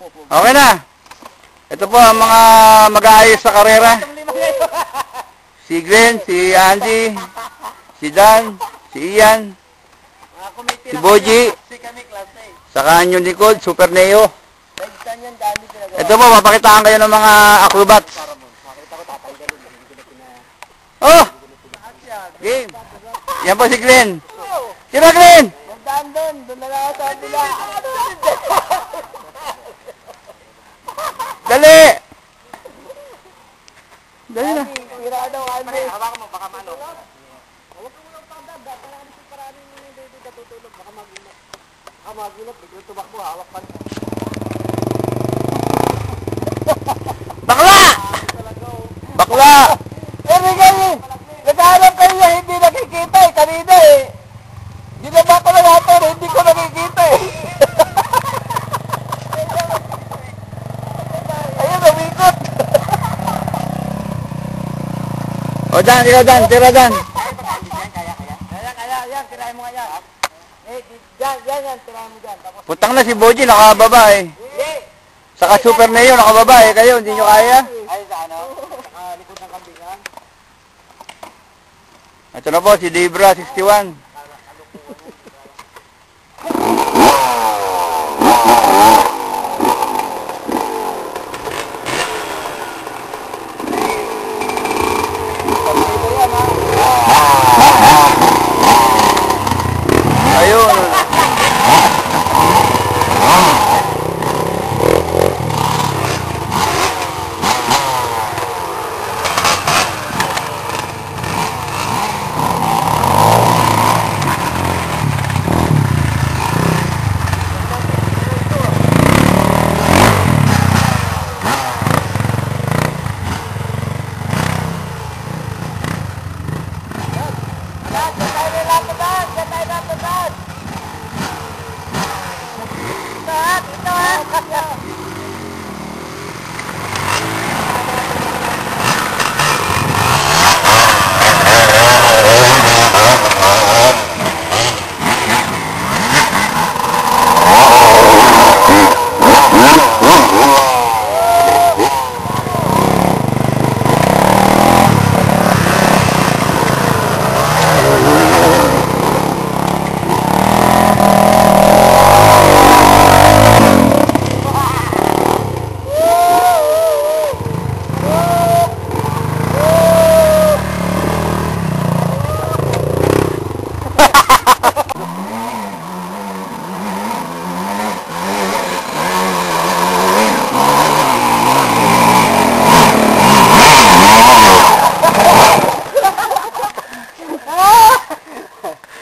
Okay na. Ito po ang mga mag-aayos sa karera. Si Glenn, si Andy, si Dan, si Ian, si Boji, saka yung likod, Super Neo. Ito po, mapakitaan kayo ng mga acrobat. Oh! Game. Yan po si Glenn. Sino Glenn? Doon na lang sa bila. Dali! Dali na. Tira daw, Andy. Hawakan mo, baka mano. Huwag mo lang pagdada. Parang parang hindi katutulog. Baka magulat. Baka magulat. Biglang tumakbo. Hawak pa rin. Bakla! Bakla! Ganyan. Naghahanap kayo na hindi nakikita eh. Kanina eh. Ginaba ko na natin. Hindi ko nakikita eh. Ayun, umikot. O Dan, tira Dan, tira Dan. Kaya. Yan, tirahin mo nga yan. Yan, tirahin mo dyan. Tapos, Putang na si Boji, nakababa eh. Saka Super Neo, nakababa eh. Kayo, hindi nyo kaya. ay sa ano? Sa likod ng kambingan. Ito na po, si Debra, 61. Ayun.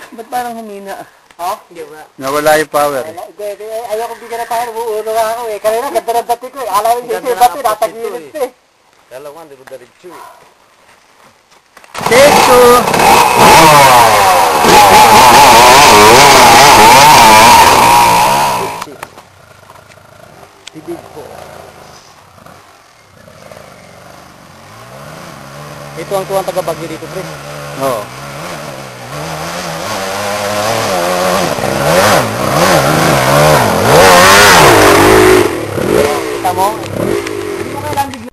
Ba't parang humina? Ha? Hindi ba? Nawala yung power. Ayaw kong bigyan na tayo. Uuno nga ako eh. Kanina, ganda ng dati ko eh. Alam mo yung bati, natagilid eh. Dalawa, hindi ko daritso eh. Take two. Tibig po. Ito ang tuwang taga-Bagyo dito, pre. Oo. Kita mo? Hindi mo kailangan bigla.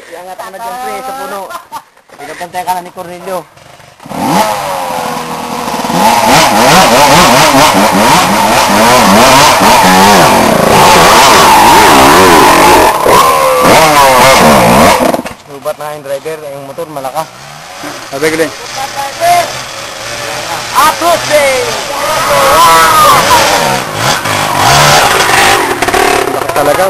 Iangat mo na dyan, pre, sa puno. Pinapantay ka na ni Cornelio. Lubat na yung driver, yung motor malakas. Sabi ko din. Atos eh! Lakas talaga.